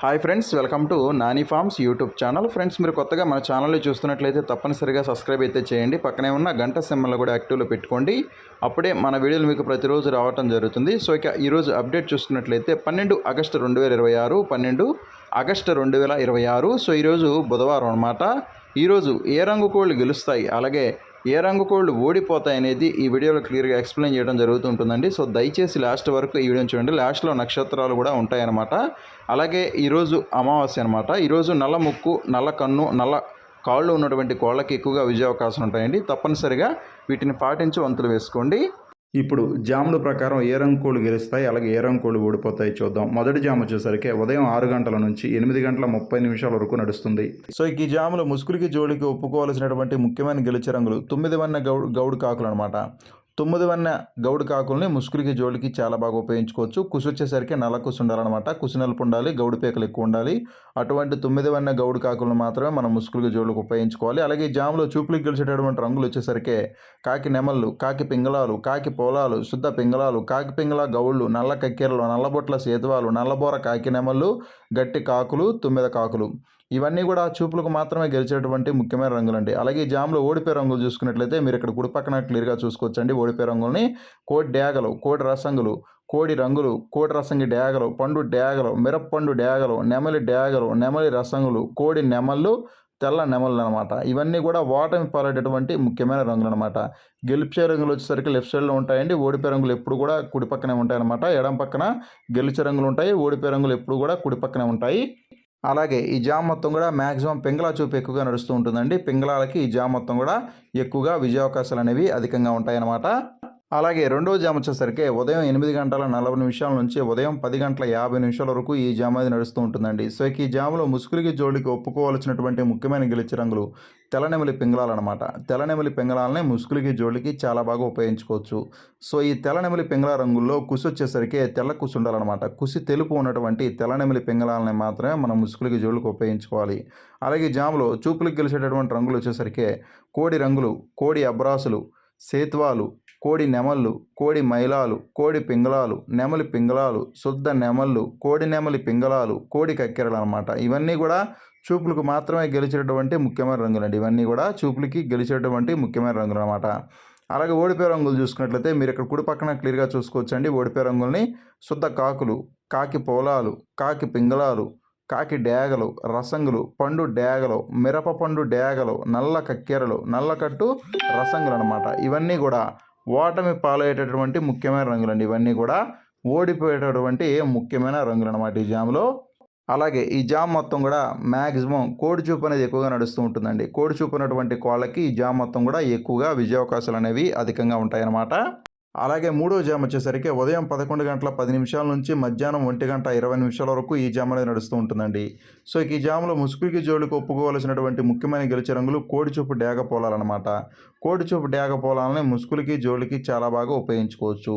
Hi friends, welcome to Nani forms YouTube channel. Friends, మీరు కొత్తగా మన ఛానల్ని చూస్తున్నట్లయితే తప్పనిసరిగా సబ్స్క్రైబ్ అయితే చేయండి. పక్కనే ఉన్న గంట సింబల్ని కూడా యాక్టివ్లో పెట్టుకోండి. అప్పుడే మన వీడియోలు మీకు ప్రతిరోజు రావడం జరుగుతుంది. సో ఇక ఈరోజు అప్డేట్ చూస్తున్నట్లయితే 12 ఆగస్టు 2026 12 ఆగస్టు 2026. సో ఈరోజు బుధవారం అనమాట. ఈరోజు ఏ రంగు కోళ్ళు గెలుస్తాయి, అలాగే ఏ రంగు కోళ్ళు ఓడిపోతాయి అనేది ఈ వీడియోలో క్లియర్గా ఎక్స్ప్లెయిన్ చేయడం జరుగుతుంటుందండి. సో దయచేసి లాస్ట్ వరకు ఈ వీడియోని చూడండి. లాస్ట్లో నక్షత్రాలు కూడా ఉంటాయన్నమాట. అలాగే ఈరోజు అమావాస్య అనమాట. ఈరోజు నల్ల ముక్కు, నల్ల కన్ను, నల్ల కాళ్ళు ఉన్నటువంటి కోళ్ళకి ఎక్కువగా విజయ అవకాశం ఉంటాయండి. తప్పనిసరిగా వీటిని పాటించి వంతులు వేసుకోండి. ఇప్పుడు జాముల ప్రకారం ఏ రంగు కోళ్ళు గెలుస్తాయి, అలాగే ఏ రంగు కోళ్ళు ఓడిపోతాయి చూద్దాం. మొదటి జాము వచ్చేసరికి ఉదయం 6 గంటల నుంచి 8 గంటల 30 నిమిషాల వరకు నడుస్తుంది. సో ఈ జాములు ముసుగురికి జోలికి ఒప్పుకోవాల్సినటువంటి ముఖ్యమైన గెలిచే రంగులు 9 వన్న గౌడు కాకులు అనమాట. 9 వన్న గౌడు కాకుల్ని ముసుగురికి జోలికి చాలా బాగా ఉపయోగించుకోవచ్చు. కుసు వచ్చేసరికి నల్ల కుసు ఉండాలన్నమాట. కుసు నలుపు ఉండాలి, గౌడు పేకలు ఎక్కువ ఉండాలి. అటువంటి 9 వన్న గౌడు కాకులను మాత్రమే మనం ముసుగురికి జోలికి ఉపయోగించుకోవాలి. అలాగే ఈ జాములో చూపులకు గెలిచేటటువంటి రంగులు వచ్చేసరికి కాకి నెమళ్ళు, కాకి పింగళాలు, కాకి పోలాలు, శుద్ధ పింగళాలు, కాకి పింగళ గౌళ్ళు, నల్ల కక్కెరలు, నల్లబొట్ల సేతువాలు, నల్లబోర కాకి నెమళ్ళు, గట్టి కాకులు, తుమ్మెద కాకులు, ఇవన్నీ కూడా చూపులకు మాత్రమే గెలిచేటువంటి ముఖ్యమైన రంగులండి. అలాగే ఈ జామ్లో ఓడిపోయే రంగులు చూసుకున్నట్లయితే మీరు ఇక్కడ కుడి పక్కన క్లియర్గా చూసుకోవచ్చండి. ఓడిపోయే రంగుల్ని కోడి డేగలు, కోడి రసంగులు, కోడి రంగులు, కోడి రసంగి డేగలు, పండు డేగలు, మిరప్పండు డేగలు, నెమలి డేగలు, నెమలి రసంగులు, కోడి నెమళ్ళు, తెల్ల నెమళ్ళు అనమాట. ఇవన్నీ కూడా ఓటమి పాలేటటువంటి ముఖ్యమైన రంగులు అనమాట. గెలిచే రంగులు వచ్చేసరికి లెఫ్ట్ సైడ్లో ఉంటాయండి. ఓడిపోయే రంగులు ఎప్పుడు కూడా కుడి పక్కనే ఉంటాయన్నమాట. ఎడం పక్కన గెలిచే రంగులు ఉంటాయి, ఓడిపోయే రంగులు ఎప్పుడు కూడా కుడి పక్కనే ఉంటాయి. అలాగే ఈ జామ్ మొత్తం కూడా మ్యాక్సిమం పింగళా చూపు ఎక్కువగా నడుస్తూ ఉంటుందండి. పింగళాలకి ఈ జామ్ మొత్తం కూడా ఎక్కువగా విజయావకాశాలు అనేవి అధికంగా ఉంటాయన్నమాట. అలాగే రెండవ జామ్ వచ్చేసరికి ఉదయం 8 గంటల 40 నిమిషాల నుంచి ఉదయం 10 గంటల 50 నిమిషాల వరకు ఈ జామ్ అనేది నడుస్తూ ఉంటుందండి. సో ఈ జాములో ముసుగులకి జోడికి ఒప్పుకోవాల్సినటువంటి ముఖ్యమైన గెలిచే రంగులు తెల్లనెమలి పింగళాలు అనమాట. తెల్లనెమలి పింగళాలనే ముసుగులకి జోడికి చాలా బాగా ఉపయోగించుకోవచ్చు. సో ఈ తెల్లనెమలి పింగళ రంగుల్లో కుసి వచ్చేసరికి తెల్ల కుసి ఉండాలన్నమాట. కుసి తెలుపు ఉన్నటువంటి తెల్లనెమలి పింగళాలని మాత్రమే మనం ముసుగులకి జోడికి ఉపయోగించుకోవాలి. అలాగే జాములో చూపులకు గెలిచేటటువంటి రంగులు వచ్చేసరికి కోడి రంగులు, కోడి అబ్రాసులు, సేతువాలు, కోడి నెమళ్ళు, కోడి మైలాలు, కోడి పింగళాలు, నెమలి పింగళాలు, శుద్ధ నెమళ్ళు, కోడి నెమలి పింగళాలు, కోడి కక్కెరలు అనమాట. ఇవన్నీ కూడా చూపులకు మాత్రమే గెలిచేటటువంటి ముఖ్యమైన రంగులండి. ఇవన్నీ కూడా చూపులకి గెలిచేటటువంటి ముఖ్యమైన రంగులు అనమాట. అలాగే ఓడిపోయే రంగులు చూసుకున్నట్లయితే మీరు ఇక్కడ కుడి పక్కన క్లియర్గా చూసుకోవచ్చండి. ఓడిపోయే రంగుల్ని శుద్ధ కాకులు, కాకి పోలాలు, కాకి పింగళాలు, కాకి డేగలు, రసంగులు, పండు డేగలు, మిరప పండు డేగలు, నల్ల కక్కెరలు, నల్లకట్టు రసంగులు అనమాట. ఇవన్నీ కూడా ఓటమి పాలయ్యేటటువంటి ముఖ్యమైన రంగులండి. ఇవన్నీ కూడా ఓడిపోయేటటువంటి ముఖ్యమైన రంగులు అనమాట ఈ జామ్లో. అలాగే ఈ జామ్ మొత్తం కూడా మ్యాక్సిమం కోడి చూపు అనేది ఎక్కువగా నడుస్తూ ఉంటుందండి. కోడి చూపు ఉన్నటువంటి కోళ్ళకి ఈ జామ్ మొత్తం కూడా ఎక్కువగా విజయావకాశాలు అనేవి అధికంగా ఉంటాయన్నమాట. అలాగే మూడో జామ్ వచ్చేసరికి ఉదయం 11 గంటల 10 నిమిషాల నుంచి మధ్యాహ్నం 1 గంట 20 నిమిషాల వరకు ఈ జామ్ అనేది నడుస్తూ ఉంటుందండి. సో ఈ జామ్లో ముసుగుకి జోలికి ఒప్పుకోవాల్సినటువంటి ముఖ్యమైన గెలిచే రంగులు కోడి చూపు డేగ పోలాలన్నమాట. కోడి చూపు డేగ పోలాలని ముసుగులకి జోలికి చాలా బాగా ఉపయోగించుకోవచ్చు.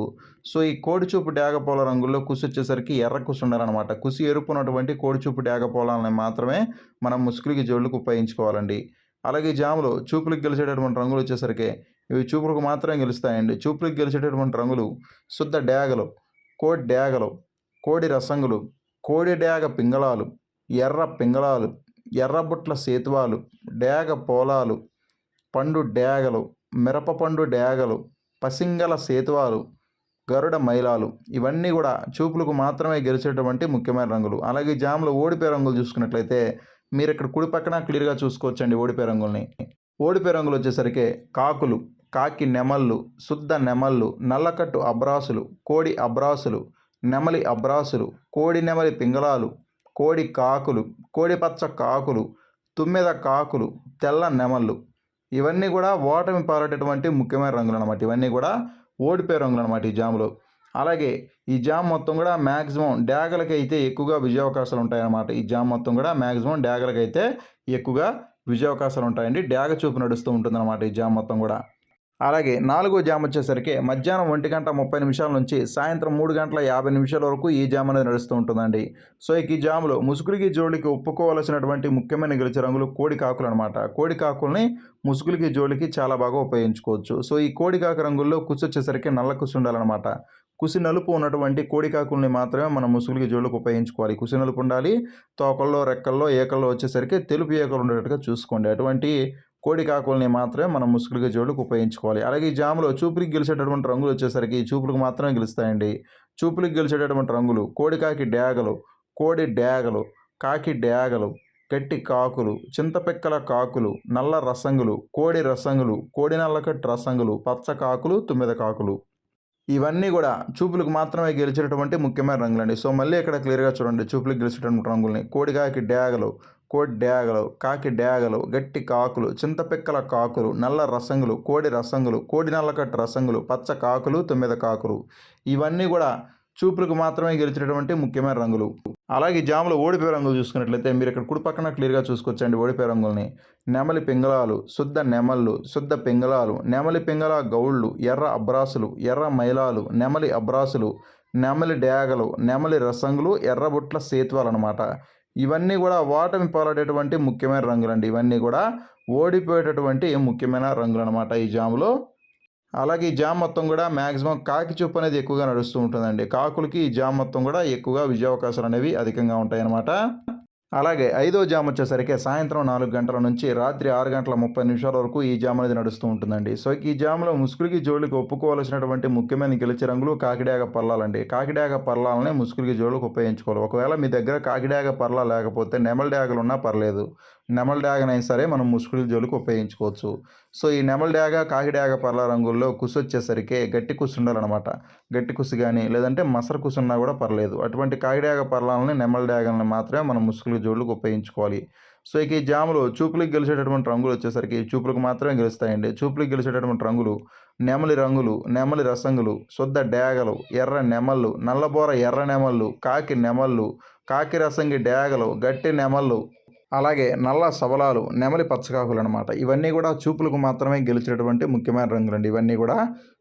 సో ఈ కోడి చూపు డేగ పోల రంగుల్లో కుసి వచ్చేసరికి ఎర్ర కుసి ఉండాలన్నమాట. కుసి ఎరుపు ఉన్నటువంటి కోడి చూపు డేగ పోలాలని మాత్రమే మనం ముసుగులకి జోలికి ఉపయోగించుకోవాలండి. అలాగే ఈ జాములో చూపులకు గెలిచేటటువంటి రంగులు వచ్చేసరికి ఇవి చూపులకు మాత్రమే గెలుస్తాయండి. చూపులకు గెలిచేటటువంటి రంగులు శుద్ధ డేగలు, కోడి డేగలు, కోడి రసంగులు, కోడి డేగ పింగళాలు, ఎర్ర పింగళాలు, ఎర్రబుట్ల సేతువాలు, డేగ పోలాలు, పండు డేగలు, మిరప పండు డేగలు, పసింగల సేతువాలు, గరుడ మైలాలు, ఇవన్నీ కూడా చూపులకు మాత్రమే గెలిచేటువంటి ముఖ్యమైన రంగులు. అలాగే జామ్లో ఓడిపోయే రంగులు చూసుకున్నట్లయితే మీరు ఇక్కడ కుడి పక్కన క్లియర్గా చూసుకోవచ్చండి. ఓడిపోయే రంగుల్ని ఓడిపోయే రంగులు వచ్చేసరికి కాకులు, కాకి నెమళ్ళు, శుద్ధ నెమళ్ళు, నల్లకట్టు అబ్రాసులు, కోడి అబ్రాసులు, నెమలి అబ్రాసులు, కోడి నెమలి పింగళాలు, కోడి కాకులు, కోడి పచ్చ కాకులు, తుమ్మెద కాకులు, తెల్ల నెమళ్ళు, ఇవన్నీ కూడా ఓటమి పారేటటువంటి ముఖ్యమైన రంగులు అనమాట. ఇవన్నీ కూడా ఓడిపోయే రంగులు అనమాట ఈ జాములో. అలాగే ఈ జామ్ మొత్తం కూడా మ్యాక్సిమం డ్యాగలకి అయితే ఎక్కువగా విజయావకాశాలు ఉంటాయన్నమాట. ఈ జామ్ మొత్తం కూడా మ్యాక్సిమం డ్యాగలకి అయితే ఎక్కువగా విజయావకాశాలు ఉంటాయండి. డ్యాగ చూపు నడుస్తూ ఉంటుందన్నమాట ఈ జామ్ మొత్తం కూడా. అలాగే నాలుగో జామ్ వచ్చేసరికి మధ్యాహ్నం 1 గంట 30 నిమిషాల నుంచి సాయంత్రం 3 గంటల 50 నిమిషాల వరకు ఈ జామ్ అనేది నడుస్తూ ఉంటుందండి. సో ఈ జాములో ముసుగులకి జోలికి ఒప్పుకోవాల్సినటువంటి ముఖ్యమైన గెలిచే రంగులు కోడి కాకులు అనమాట. కోడి కాకుల్ని ముసుగులకి జోలికి చాలా బాగా ఉపయోగించుకోవచ్చు. సో ఈ కోడి కాకు రంగుల్లో కుసి వచ్చేసరికి నల్ల కుసి ఉండాలన్నమాట. కుసి నలుపు ఉన్నటువంటి కోడి కాకుల్ని మాత్రమే మనం ముసుగులకి జోళ్ళకి ఉపయోగించుకోవాలి. కుసి నలుపు ఉండాలి. తోకల్లో, రెక్కల్లో, ఏకల్లో వచ్చేసరికి తెలుపు ఏకలు ఉండేటట్టుగా చూసుకోండి. అటువంటి కోడి కాకుల్ని మాత్రమే మనం ముసుగులకి జోళ్ళకి ఉపయోగించుకోవాలి. అలాగే ఈ జాములో చూపులకు గెలిచేటటువంటి రంగులు వచ్చేసరికి చూపులకు మాత్రమే గెలుస్తాయండి. చూపులకు గెలిచేటటువంటి రంగులు కోడికాకి డేగలు, కోడి డేగలు, కాకి డేగలు, గట్టి కాకులు, చింతపిక్కల కాకులు, నల్ల రసంగులు, కోడి రసంగులు, కోడి నల్లకట్టు రసంగులు, పచ్చ కాకులు, తుమ్మెద కాకులు. ఇవన్నీ కూడా చూపులకు మాత్రమే గెలిచేటటువంటి ముఖ్యమైన రంగులండి. సో మళ్ళీ ఇక్కడ క్లియర్గా చూడండి చూపులకు గెలిచేటటువంటి రంగుల్ని. కోడికాకి డేగలు, కోడి డేగలు, కాకి డేగలు, గట్టి కాకులు, చింతపిక్కల కాకులు, నల్ల రసంగులు, కోడి రసంగులు, కోడి నల్లకట్టు రసంగులు, పచ్చ కాకులు, తొమ్మిద కాకులు. ఇవన్నీ కూడా చూపులకు మాత్రమే గెలిచేటటువంటి ముఖ్యమైన రంగులు. అలాగే జాములో ఓడిపోయే రంగులు చూసుకున్నట్లయితే మీరు ఇక్కడ కుడి పక్కన క్లియర్గా చూసుకోవచ్చండి ఓడిపోయే రంగుల్ని. నెమలి పింగళాలు, శుద్ధ నెమళ్ళు, శుద్ధ పింగళాలు, నెమలి పింగళ గౌళ్ళు, ఎర్ర అబ్రాసులు, ఎర్ర మైలాలు, నెమలి అబ్రాసులు, నెమలి డేగలు, నెమలి రసంగులు, ఎర్రబుట్ల సేతువాలు అనమాట. ఇవన్నీ కూడా ఓటమి పాలడేటువంటి ముఖ్యమైన రంగులండి. ఇవన్నీ కూడా ఓడిపోయేటటువంటి ముఖ్యమైన రంగులు అనమాట ఈ జాములో. అలాగే ఈ జామ్ మొత్తం కూడా మ్యాక్సిమం కాకి చూపు అనేది ఎక్కువగా నడుస్తూ ఉంటుందండి. కాకులకి ఈ జామ్ మొత్తం కూడా ఎక్కువగా విజయావకాశాలు అనేవి అధికంగా ఉంటాయన్నమాట. అలాగే ఐదో జామ్ వచ్చేసరికి సాయంత్రం 4 గంటల నుంచి రాత్రి 6 గంటల 30 నిమిషాల వరకు ఈ జామ్ అనేది నడుస్తూ ఉంటుందండి. సో ఈ జామ్లో ముసుగులకి జోళ్ళకి ఒప్పుకోవాల్సినటువంటి ముఖ్యమైన గెలిచే రంగులు కాకిడాగ పర్లాలండి. కాకిడాగ పర్లాలనే ముసుగులకి జోళ్ళకి ఉపయోగించుకోవాలి. ఒకవేళ మీ దగ్గర కాకిడాగ పర్లా లేకపోతే నెమలి డాగలు ఉన్నా పర్లేదు. నెమలి డాగనైనా సరే మనం ముసుగుల జోలికి ఉపయోగించుకోవచ్చు. సో ఈ నెమలి డాగ కాకిడాగ పర్లా రంగుల్లో కుసు వచ్చేసరికి గట్టి కుసు ఉండాలన్నమాట. గట్టి కుసు కానీ లేదంటే మసర కుసు ఉన్నా కూడా పర్లేదు. అటువంటి కాకిడాగ పర్లాలని నెమలి డాగల్ని మాత్రమే మనం ముసుగుల జోళ్ళకి ఉపయోగించుకోవాలి. సో ఇక ఈ జాములో చూపులకు గెలిచేటటువంటి రంగులు వచ్చేసరికి చూపులకు మాత్రమే గెలుస్తాయండి. చూపులకు గెలిచేటటువంటి రంగులు నెమలి రంగులు, నెమలి రసంగులు, శుద్ధ డేగలు, ఎర్ర నెమళ్ళు, నల్లబోర ఎర్ర నెమళ్ళు, కాకి నెమళ్ళు, కాకి రసంగి డేగలు, గట్టి నెమళ్ళు, అలాగే నల్ల సబలాలు, నెమలి పచ్చకాకులు అనమాట. ఇవన్నీ కూడా చూపులకు మాత్రమే గెలిచేటటువంటి ముఖ్యమైన రంగులండి. ఇవన్నీ కూడా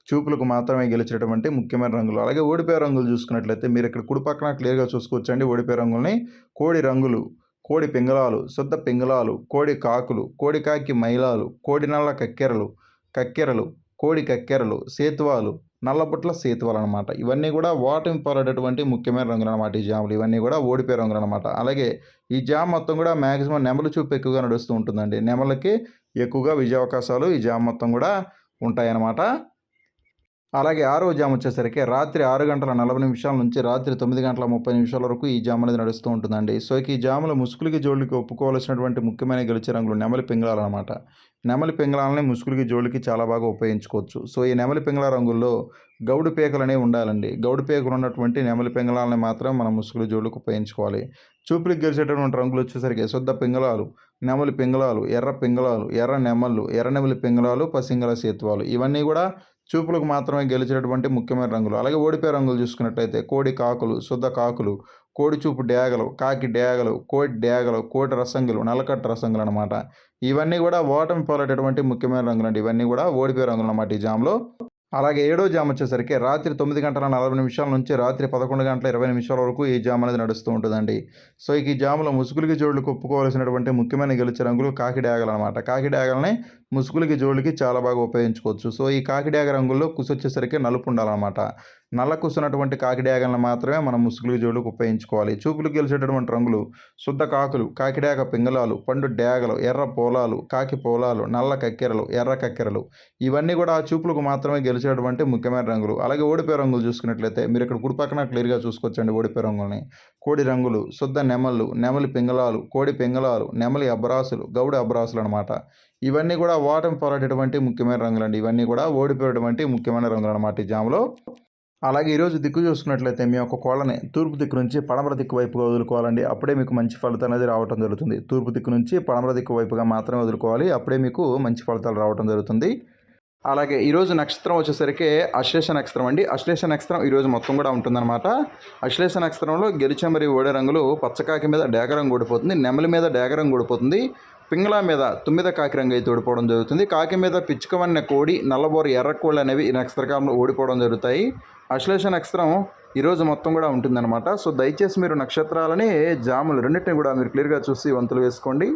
చూపులకు మాత్రమే గెలిచేటటువంటి ముఖ్యమైన రంగులు. అలాగే ఓడిపోయే రంగులు చూసుకున్నట్లయితే మీరు ఇక్కడ కుడి పక్కన క్లియర్గా చూసుకోవచ్చండి ఓడిపోయే రంగుల్ని. కోడి రంగులు, కోడి పింగళాలు, శుద్ధ పింగళాలు, కోడి కాకులు, కోడి కాకి మైలాలు, కోడి నల్ల కక్కెరలు, కోడి కక్కెరలు, సేతువాలు, నల్లబుట్ల సేతువాలు అనమాట. ఇవన్నీ కూడా ఓటమి పాలైనటువంటి ముఖ్యమైన రంగులు అనమాట ఈ జాములు. ఇవన్నీ కూడా ఓడిపోయే రంగులు అనమాట. అలాగే ఈ జామ్ మొత్తం కూడా మ్యాక్సిమం నెమలి చూపు ఎక్కువగా నడుస్తూ ఉంటుందండి. నెమలకి ఎక్కువగా విజయావకాశాలు ఈ జామ్ మొత్తం కూడా ఉంటాయన్నమాట. అలాగే ఆరో జామ్ వచ్చేసరికి రాత్రి 6 గంటల 40 నిమిషాల నుంచి రాత్రి 9 గంటల 30 నిమిషాల వరకు ఈ జామ్ అనేది నడుస్తూ ఉంటుందండి. సో ఈ జాములో ముసుగులకి జోళ్ళకి ఒప్పుకోవాల్సినటువంటి ముఖ్యమైన గెలిచే రంగులు నెమలి పింగళాలు అనమాట. నెమలి పింగళాలని ముసుగులకి జోళ్ళకి చాలా బాగా ఉపయోగించుకోవచ్చు. సో ఈ నెమలి పింగళ రంగుల్లో గౌడు పేకలు అనేవి ఉండాలండి. గౌడు పేకలు ఉన్నటువంటి నెమలి పింగళాలని మాత్రం మనం ముసుగుల జోళ్ళకి ఉపయోగించుకోవాలి. చూపులకు గెలిచేటటువంటి రంగులు వచ్చేసరికి శుద్ధ పింగళాలు, నెమలి పింగళాలు, ఎర్ర పింగళాలు, ఎర్ర నెమళ్ళు, ఎర్ర నెమలి పింగళాలు, పసింగల సేతువాలు. ఇవన్నీ కూడా చూపులకు మాత్రమే గెలిచేటటువంటి ముఖ్యమైన రంగులు. అలాగే ఓడిపోయే రంగులు చూసుకున్నట్లయితే కోడి కాకులు, శుద్ధ కాకులు, కోడి చూపు డేగలు, కాకి డేగలు, కోడి డేగలు, కోడి రసంగులు, నల్లకట్టు రసంగులు అనమాట. ఇవన్నీ కూడా ఓటమి పాలైనటువంటి ముఖ్యమైన రంగులు అండి. ఇవన్నీ కూడా ఓడిపోయే రంగులు అన్నమాట ఈ జామ్లో. అలాగే ఏడో జామ్ వచ్చేసరికి రాత్రి 9 గంటల 40 నిమిషాల నుంచి రాత్రి 11 గంటల 20 నిమిషాల వరకు ఈ జామ్ అనేది నడుస్తూ ఉంటుందండి. సో ఈ జామ్లో ముసుగులకి జోళ్ళకి ఒప్పుకోవాల్సినటువంటి ముఖ్యమైన గెలిచే రంగులు కాకి డేగలు అనమాట. కాకి డేగలని ముసుగులకి జోళ్ళకి చాలా బాగా ఉపయోగించుకోవచ్చు. సో ఈ కాకి డేగ రంగుల్లో కుసు వచ్చేసరికి నలుపు ఉండాలన్నమాట. నల్ల కుసున్నటువంటి కాకి డేగలను మాత్రమే మనం ముసుగులకి జోళ్ళకి ఉపయోగించుకోవాలి. చూపులకు గెలిచేటటువంటి రంగులు శుద్ధ కాకులు, కాకిడేగ పింగళాలు, పండు డేగలు, ఎర్ర పోలాలు, కాకి పోలాలు, నల్ల కక్కెరలు, ఎర్ర కక్కెరలు. ఇవన్నీ కూడా చూపులకు మాత్రమే గెలిచేటువంటి ముఖ్యమైన రంగులు. అలాగే ఓడిపోయే రంగులు చూసుకున్నట్లయితే మీరు ఇక్కడ కుడి పక్కన క్లియర్గా చూసుకోవచ్చండి ఓడిపోయే రంగుల్ని. కోడి రంగులు, శుద్ధ నెమళ్ళు, నెమలి పింగళాలు, కోడి పింగళాలు, నెమలి అబ్రాసులు, గౌడి అబ్రాసులు అనమాట. ఇవన్నీ కూడా ఓటమి పాలైనటువంటి ముఖ్యమైన రంగులండి. ఇవన్నీ కూడా ఓడిపోయేటువంటి ముఖ్యమైన రంగులు అనమాట ఈ జాములో. అలాగే ఈరోజు దిక్కు చూసుకున్నట్లయితే మీ యొక్క కోళ్ళని తూర్పు దిక్కు నుంచి పడమర దిక్కు వైపుగా వదులుకోవాలండి. అప్పుడే మీకు మంచి ఫలితం అనేది రావడం జరుగుతుంది. తూర్పు దిక్కు నుంచి పడమర దిక్కు వైపుగా మాత్రమే వదులుకోవాలి. అప్పుడే మీకు మంచి ఫలితాలు రావడం జరుగుతుంది. అలాగే ఈరోజు నక్షత్రం వచ్చేసరికి అశ్లేష నక్షత్రం అండి. అశ్లేష నక్షత్రం ఈరోజు మొత్తం కూడా ఉంటుందన్నమాట. అశ్లేష నక్షత్రంలో గెలిచే మరియు ఓడే రంగులు పచ్చకాకి మీద డేగరంగు ఓడిపోతుంది, నెమలి మీద డేగరంగు ఓడిపోతుంది, పింగళ మీద తుమ్మిద కాకి రంగు అయితే ఓడిపోవడం జరుగుతుంది. కాకి మీద పిచ్చుకవన్న కోడి, నల్లబోర ఎర్ర కోళ్ళు అనేవి ఈ నక్షత్రకాలంలో ఓడిపోవడం జరుగుతాయి. అశ్లేష నక్షత్రం ఈరోజు మొత్తం కూడా ఉంటుందన్నమాట. సో దయచేసి మీరు నక్షత్రాలని జాములు రెండింటిని కూడా మీరు క్లియర్గా చూసి వంతులు వేసుకోండి.